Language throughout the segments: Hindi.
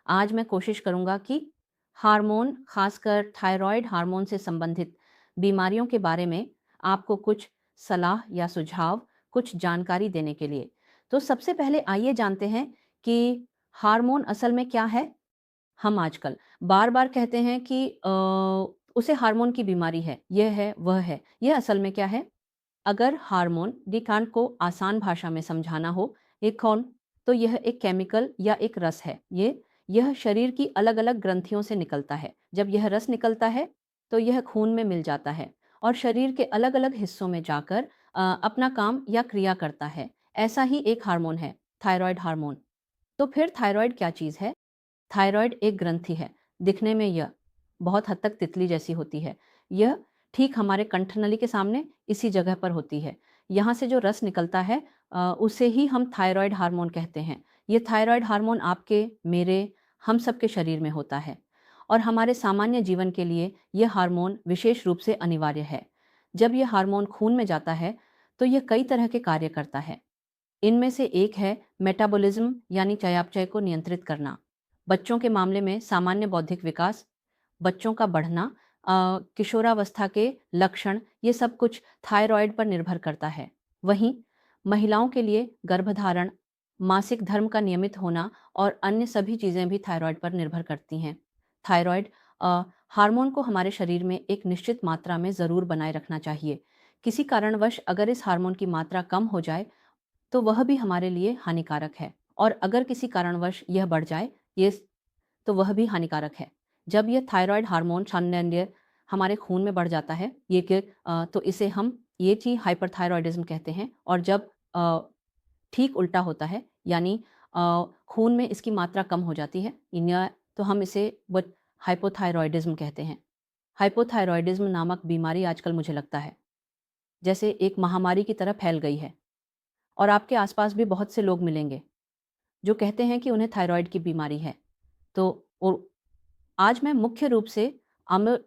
आज मैं कोशिश करूँगा कि हार्मोन, खासकर थायरॉइड हार्मोन से संबंधित बीमारियों के बारे में आपको कुछ सलाह या सुझाव, कुछ जानकारी देने के लिए। तो सबसे पहले आइए जानते हैं कि हार्मोन असल में क्या है? हम आजकल बार-बार कहते हैं कि उसे हार्मोन की बीमारी है, ये है, वह है। यह असल में क्या है? अगर हार्मोन विज्ञान को आसान भाषा में समझाना हो, एक कौन तो यह एक केमिकल या एक रस है। यह शरीर की अलग-अलग ग्रंथियों से निकलता है। जब यह रस निकलता है, तो यह खून में मिल जाता है और शरीर के अलग-अलग हिस्सों में जाकर अपना काम या क्रिया करता है। ऐसा ही एक हार्मोन है, थायरॉइड हार्मोन। तो फिर थायरॉइड क्या चीज़ है? थायरॉइड एक ग्रंथि है। दिखने में यह बहुत हद तक तितली जैसी होती है। यह ठीक हमारे कंठनली के सामने इसी जगह पर होती है। यहाँ से जो रस निकलता है उसे ही हम थायरॉइड हार्मोन कहते हैं। ये थायरॉइड हार्मोन आपके, मेरे, हम सबके शरीर में होता है और हमारे सामान्य जीवन के लिए यह हार्मोन विशेष रूप से अनिवार्य है। जब यह हार्मोन खून में जाता है, तो यह कई तरह के कार्य करता है। इनमें से एक है मेटाबॉलिज्म यानी चयापचय को नियंत्रित करना। बच्चों के मामले में सामान्य बौद्धिक विकास, बच्चों का बढ़ना, किशोरावस्था के लक्षण, ये सब कुछ थायरॉइड पर निर्भर करता है। वहीं महिलाओं के लिए गर्भधारण, मासिक धर्म का नियमित होना और अन्य सभी चीज़ें भी थायरॉइड पर निर्भर करती हैं। थायरॉइड हार्मोन को हमारे शरीर में एक निश्चित मात्रा में ज़रूर बनाए रखना चाहिए। किसी कारणवश अगर इस हार्मोन की मात्रा कम हो जाए, तो वह भी हमारे लिए हानिकारक है और अगर किसी कारणवश यह बढ़ जाए, ये तो वह भी हानिकारक है। जब यह थायरॉइड हार्मोन सामान्य हमारे खून में बढ़ जाता है, तो इसे हम ये चीज़ हाइपरथायरॉयडिज्म कहते हैं और जब ठीक उल्टा होता है यानी खून में इसकी मात्रा कम हो जाती है तो हम इसे हाइपोथायरॉयडिज्म कहते हैं। हाइपोथायरॉयडिज्म नामक बीमारी आजकल मुझे लगता है जैसे एक महामारी की तरह फैल गई है और आपके आसपास भी बहुत से लोग मिलेंगे जो कहते हैं कि उन्हें थायरॉइड की बीमारी है। तो और आज मैं मुख्य रूप से अम्ल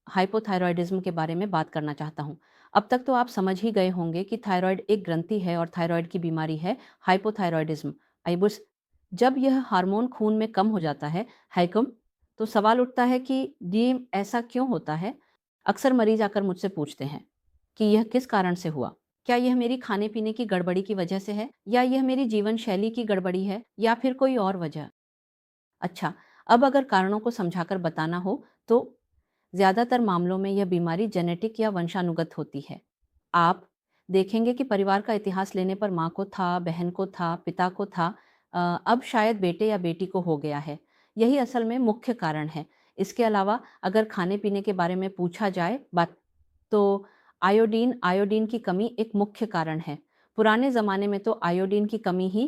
हाइपोथायरॉयडिज्म के बारे में बात करना चाहता हूँ। अब तक तो आप समझ ही गए होंगे कि थायरॉइड एक ग्रंथि है और थायरॉइड की बीमारी है हाइपोथायरॉयडिज्म। आइबुस जब यह हार्मोन खून में कम हो जाता है, हाइकम, तो सवाल उठता है कि ये ऐसा क्यों होता है? अक्सर मरीज आकर मुझसे पूछते हैं कि यह किस कारण से हुआ? क्या यह मेरी खाने-पीने की गड़बड़ी की वजह से है या यह मेरी जीवन शैली की गड़बड़ी है या फिर कोई और वजह? अच्छा, अब अगर कारणों को समझाकर बताना हो तो ज़्यादातर मामलों में यह बीमारी जेनेटिक या वंशानुगत होती है। आप देखेंगे कि परिवार का इतिहास लेने पर माँ को था, बहन को था, पिता को था, अब शायद बेटे या बेटी को हो गया है। यही असल में मुख्य कारण है। इसके अलावा अगर खाने-पीने के बारे में पूछा जाए बात तो आयोडीन की कमी एक मुख्य कारण है। पुराने ज़माने में तो आयोडीन की कमी ही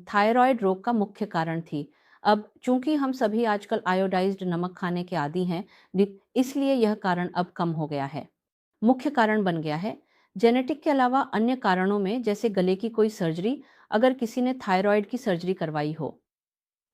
थायरॉइड रोग का मुख्य कारण थी। अब चूँकि हम सभी आजकल आयोडाइज़्ड नमक खाने के आदी हैं, इसलिए यह कारण अब कम हो गया है। मुख्य कारण बन गया है। जेनेटिक के अलावा अन्य कारणों में जैसे गले की कोई सर्जरी, अगर किसी ने थायरॉइड की सर्जरी करवाई हो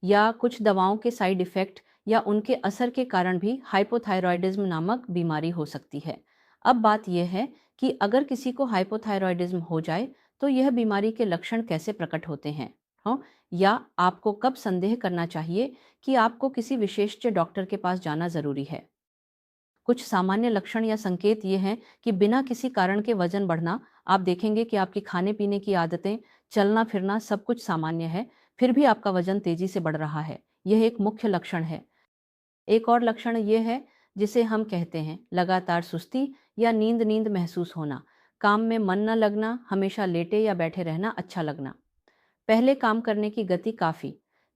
या कुछ दवाओं के साइड इफ़ेक्ट या उनके असर के कारण भी हाइपोथायरॉयडिज़्म नामक बीमारी हो सकती है। अब बात यह है कि अगर किसी को हाइपोथायरॉयडिज़्म हो जाए, तो यह बीमारी के लक्षण कैसे प्रकट होते हैं? हाँ, या आपको कब संदेह करना चाहिए कि आपको किसी विशेषज्ञ डॉक्टर के पास जाना ज़रूरी है? कुछ सामान्य लक्षण या संकेत ये हैं कि बिना किसी कारण के वजन बढ़ना, आप देखेंगे कि आपकी खाने-पीने की आदतें, चलना-फिरना सब कुछ सामान्य है, फिर भी आपका वजन तेज़ी से बढ़ रहा है। यह एक मुख्य लक्षण है। एक और लक्षण ये है जिसे हम कहते हैं लगातार सुस्ती या नींद-नींद महसूस होना, काम में मन न लगना, हमेशा लेटे या बैठे रहना अच्छा लगना। पहले काम करने की गति काफ़ी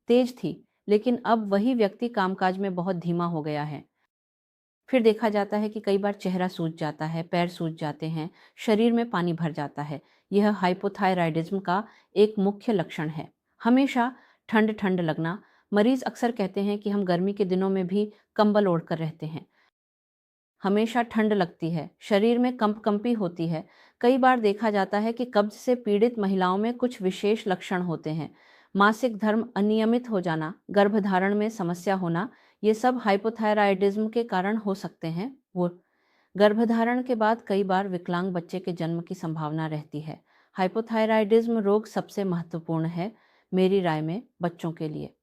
तेज थी, लेकिन अब वही व्यक्ति कामकाज में बहुत धीमा हो गया है। फिर देखा जाता है कि कई बार चेहरा सूज जाता है, पैर सूज जाते हैं, शरीर में पानी भर जाता है। यह हाइपोथायरॉयडिज्म का एक मुख्य लक्षण है। हमेशा ठंड-ठंड लगना, मरीज़ अक्सर कहते हैं कि हम गर्मी के दिनों में भी कंबल ओढ़कर रहते हैं। हमेशा ठंड लगती है, शरीर में कंपकंपी होती है। कई बार देखा जाता है कि कब्ज़ से पीड़ित महिलाओं में कुछ विशेष लक्षण होते हैं। मासिक धर्म अनियमित हो जाना, गर्भधारण में समस्या होना, ये सब हाइपोथायरॉयडिज्म के कारण हो सकते हैं। वो गर्भधारण के बाद कई बार विकलांग बच्चे के जन्म की संभावना रहती है। हाइपोथायरॉयडिज्म रोग सबसे महत्वपूर्ण है, मेरी राय में, बच्चों के लिए।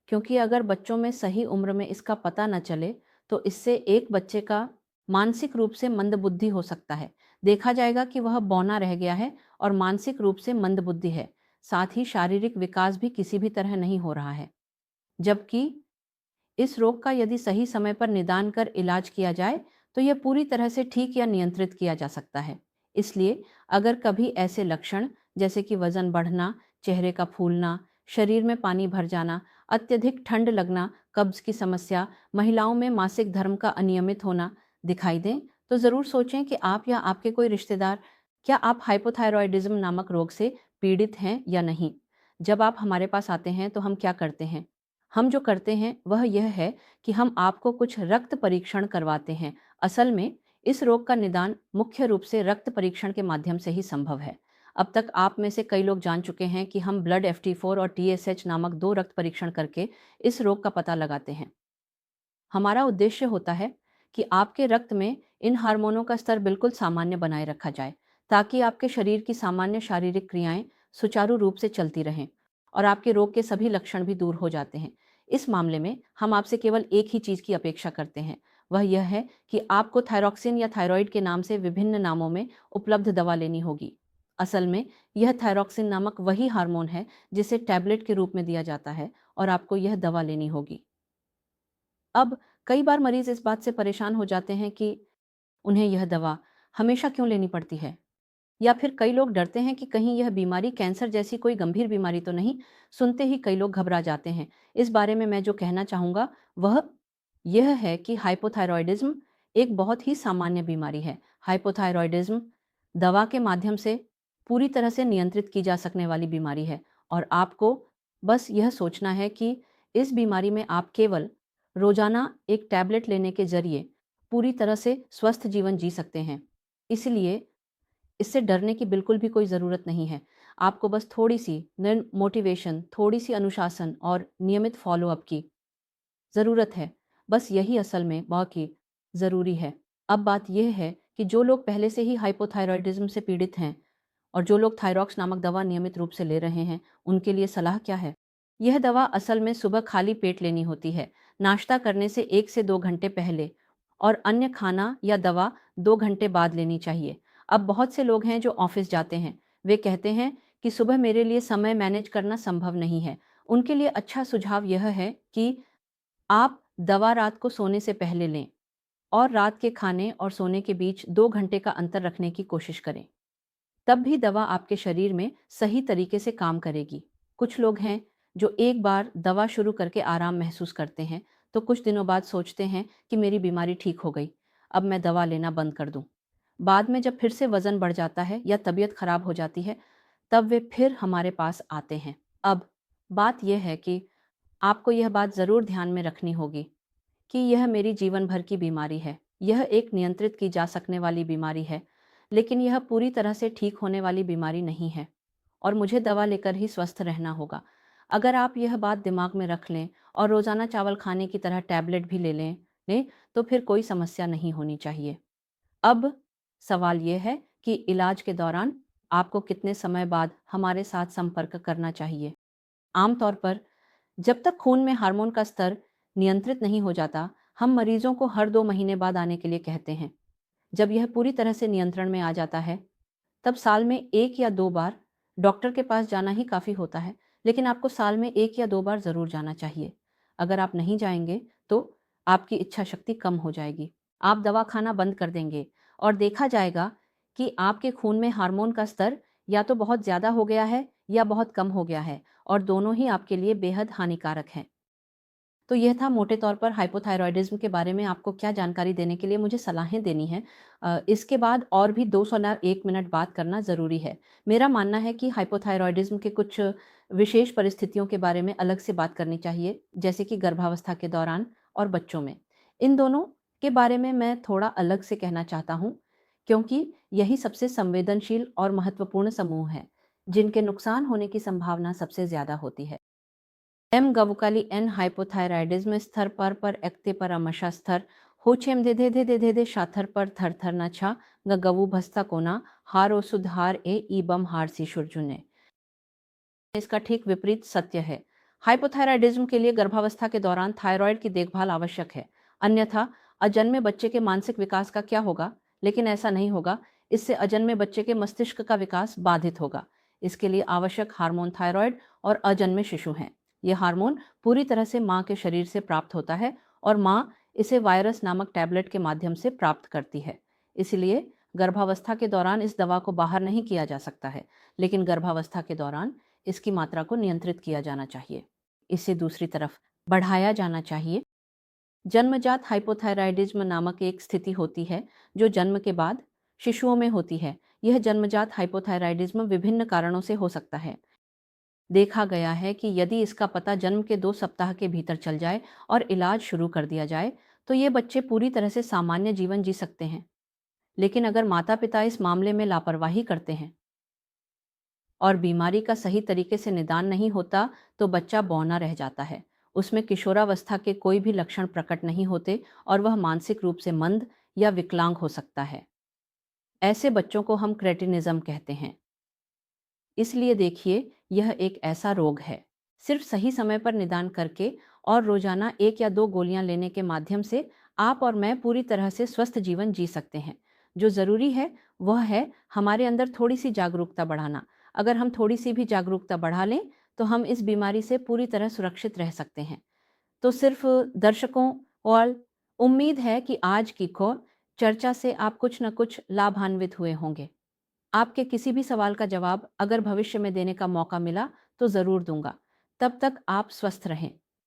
क्योंकि अगर बच्चों में सही उम्र में इसका पता न चले तो इससे एक बच्चे का मानसिक रूप से मंदबुद्धि हो सकता है। देखा जाएगा कि वह बौना रह गया है और मानसिक रूप से मंदबुद्धि है। साथ ही शारीरिक विकास भी किसी भी तरह नहीं हो रहा है। जबकि इस रोग का यदि सही समय पर निदान कर इलाज किया जाए तो यह पूरी तरह से ठीक या नियंत्रित किया जा सकता है। इसलिए अगर कभी ऐसे लक्षण जैसे कि वजन बढ़ना, चेहरे का फूलना, शरीर में पानी भर जाना, अत्यधिक ठंड लगना, कब्ज की समस्या, महिलाओं में मासिक धर्म का अनियमित होना दिखाई दें तो ज़रूर सोचें कि आप या आपके कोई रिश्तेदार क्या आप हाइपोथायरॉयडिज्म नामक रोग से पीड़ित हैं या नहीं। जब आप हमारे पास आते हैं तो हम क्या करते हैं? हम जो करते हैं वह यह है कि हम आपको कुछ रक्त परीक्षण करवाते हैं। असल में इस रोग का निदान मुख्य रूप से रक्त परीक्षण के माध्यम से ही संभव है। अब तक आप में से कई लोग जान चुके हैं कि हम ब्लड FT4 और TSH नामक 2 रक्त परीक्षण करके इस रोग का पता लगाते हैं। हमारा उद्देश्य होता है कि आपके रक्त में इन हार्मोनों का स्तर बिल्कुल सामान्य बनाए रखा जाए, ताकि आपके शरीर की सामान्य शारीरिक क्रियाएं सुचारू रूप से चलती रहें और आपके रोग के सभी लक्षण भी दूर हो जाते हैं। इस मामले में हम आपसे केवल एक ही चीज़ की अपेक्षा करते हैं, वह यह है कि आपको थायरॉक्सिन या थायराइड के नाम से विभिन्न नामों में उपलब्ध दवा लेनी होगी। असल में यह थायरॉक्सिन नामक वही हार्मोन है जिसे टैबलेट के रूप में दिया जाता है और आपको यह दवा लेनी होगी। अब कई बार मरीज इस बात से परेशान हो जाते हैं कि उन्हें यह दवा हमेशा क्यों लेनी पड़ती है, या फिर कई लोग डरते हैं कि कहीं यह बीमारी कैंसर जैसी कोई गंभीर बीमारी तो नहीं। सुनते ही कई लोग घबरा जाते हैं। इस बारे में मैं जो कहना चाहूँगा वह यह है कि हाइपोथायरॉयडिज्म एक बहुत ही सामान्य बीमारी है। हाइपोथायरॉयडिज्म दवा के माध्यम से पूरी तरह से नियंत्रित की जा सकने वाली बीमारी है और आपको बस यह सोचना है कि इस बीमारी में आप केवल रोजाना एक टैबलेट लेने के जरिए पूरी तरह से स्वस्थ जीवन जी सकते हैं। इसलिए इससे डरने की बिल्कुल भी कोई ज़रूरत नहीं है। आपको बस थोड़ी-सी मोटिवेशन, थोड़ी-सी अनुशासन और नियमित फ़ॉलो-अप की ज़रूरत है। बस यही असल में बहुत ही ज़रूरी है। अब बात यह है कि जो लोग पहले से ही हाइपोथायरॉयडिज़्म से पीड़ित हैं और जो लोग थायरॉक्स नामक दवा नियमित रूप से ले रहे हैं, उनके लिए सलाह क्या है? यह दवा असल में सुबह खाली पेट लेनी होती है, नाश्ता करने से 1 से 2 घंटे पहले, और अन्य खाना या दवा 2 घंटे बाद लेनी चाहिए। अब बहुत से लोग हैं जो ऑफ़िस जाते हैं, वे कहते हैं कि सुबह मेरे लिए समय मैनेज करना संभव नहीं है। उनके लिए अच्छा सुझाव यह है कि आप दवा रात को सोने से पहले लें और रात के खाने और सोने के बीच 2 घंटे का अंतर रखने की कोशिश करें। तब भी दवा आपके शरीर में सही तरीके से काम करेगी। कुछ लोग हैं जो एक बार दवा शुरू करके आराम महसूस करते हैं, तो कुछ दिनों बाद सोचते हैं कि मेरी बीमारी ठीक हो गई, अब मैं दवा लेना बंद कर दूं। बाद में जब फिर से वज़न बढ़ जाता है या तबीयत खराब हो जाती है, तब वे फिर हमारे पास आते हैं। अब बात यह है कि आपको यह बात ज़रूर ध्यान में रखनी होगी कि यह मेरी जीवन भर की बीमारी है। यह एक नियंत्रित की जा सकने वाली बीमारी है, लेकिन यह पूरी तरह से ठीक होने वाली बीमारी नहीं है और मुझे दवा लेकर ही स्वस्थ रहना होगा। अगर आप यह बात दिमाग में रख लें और रोज़ाना चावल खाने की तरह टैबलेट भी लें तो फिर कोई समस्या नहीं होनी चाहिए। अब सवाल यह है कि इलाज के दौरान आपको कितने समय बाद हमारे साथ संपर्क करना चाहिए। आमतौर पर जब तक खून में हार्मोन का स्तर नियंत्रित नहीं हो जाता, हम मरीजों को हर 2 महीने बाद आने के लिए कहते हैं। जब यह पूरी तरह से नियंत्रण में आ जाता है, तब साल में 1 या 2 बार डॉक्टर के पास जाना ही काफ़ी होता है, लेकिन आपको साल में 1 या 2 बार ज़रूर जाना चाहिए। अगर आप नहीं जाएँगे, तो आपकी इच्छा शक्ति कम हो जाएगी। आप दवा खाना बंद कर देंगे और देखा जाएगा कि आपके खून में हार्मोन का स्तर या तो बहुत ज़्यादा हो गया है या बहुत कम हो गया है, और दोनों ही आपके लिए बेहद हानिकारक हैं। तो यह था मोटे तौर पर हाइपोथायरॉयडिज्म के बारे में आपको क्या जानकारी देने के लिए मुझे सलाहें देनी हैं। इसके बाद और भी 2 सलाह 1 मिनट बात करना ज़रूरी है। मेरा मानना है कि हाइपोथायरॉयडिज्म के कुछ विशेष परिस्थितियों के बारे में अलग से बात करनी चाहिए, जैसे कि गर्भावस्था के दौरान और बच्चों में। इन दोनों के बारे में मैं थोड़ा अलग से कहना चाहता हूँ, क्योंकि यही सबसे संवेदनशील और महत्वपूर्ण समूह है, जिनके नुकसान होने की संभावना सबसे ज़्यादा होती है। एम गवुकाली एन हाइपोथायराइडिज्म स्तर पर एकते परामर्शा स्तर होचेम दे दे शाथर पर थर थर न छा गवु भस्ता कोना हारो सुधार ए ईबम हार सी शुरजुने। इसका ठीक विपरीत सत्य है। हाइपोथायराइडिज्म के लिए गर्भावस्था के दौरान थायराइड की देखभाल आवश्यक है, अन्यथा अजन्मे बच्चे के मानसिक विकास का क्या होगा? लेकिन ऐसा नहीं होगा। इससे अजन्मे बच्चे के मस्तिष्क का विकास बाधित होगा। इसके लिए आवश्यक हार्मोन थायराइड और अजन्मे शिशु हैं। यह हार्मोन पूरी तरह से माँ के शरीर से प्राप्त होता है और माँ इसे वायरस नामक टैबलेट के माध्यम से प्राप्त करती है। इसलिए गर्भावस्था के दौरान इस दवा को बाहर नहीं किया जा सकता है, लेकिन गर्भावस्था के दौरान इसकी मात्रा को नियंत्रित किया जाना चाहिए। इसे दूसरी तरफ बढ़ाया जाना चाहिए। जन्मजात हाइपोथायराइडिज्म नामक एक स्थिति होती है जो जन्म के बाद शिशुओं में होती है। यह जन्मजात हाइपोथायराइडिज्म विभिन्न कारणों से हो सकता है। देखा गया है कि यदि इसका पता जन्म के 2 सप्ताह के भीतर चल जाए और इलाज शुरू कर दिया जाए, तो ये बच्चे पूरी तरह से सामान्य जीवन जी सकते हैं। लेकिन अगर माता-पिता इस मामले में लापरवाही करते हैं और बीमारी का सही तरीके से निदान नहीं होता, तो बच्चा बौना रह जाता है। उसमें किशोरावस्था के कोई भी लक्षण प्रकट नहीं होते और वह मानसिक रूप से मंद या विकलांग हो सकता है। ऐसे बच्चों को हम क्रेटिनिज्म कहते हैं। इसलिए देखिए, यह एक ऐसा रोग है। सिर्फ सही समय पर निदान करके और रोजाना 1 या 2 गोलियां लेने के माध्यम से आप और मैं पूरी तरह से स्वस्थ जीवन जी सकते हैं। जो ज़रूरी है, वह है हमारे अंदर थोड़ी-सी जागरूकता बढ़ाना। अगर हम थोड़ी-सी भी जागरूकता बढ़ा लें, तो हम इस बीमारी से पूरी तरह सुरक्षित रह सकते हैं। तो सिर्फ दर्शकों और उम्मीद है कि आज की चर्चा से आप कुछ न कुछ लाभान्वित हुए होंगे। आपके किसी भी सवाल का जवाब अगर भविष्य में देने का मौका मिला तो ज़रूर दूंगा। तब तक आप स्वस्थ रहें।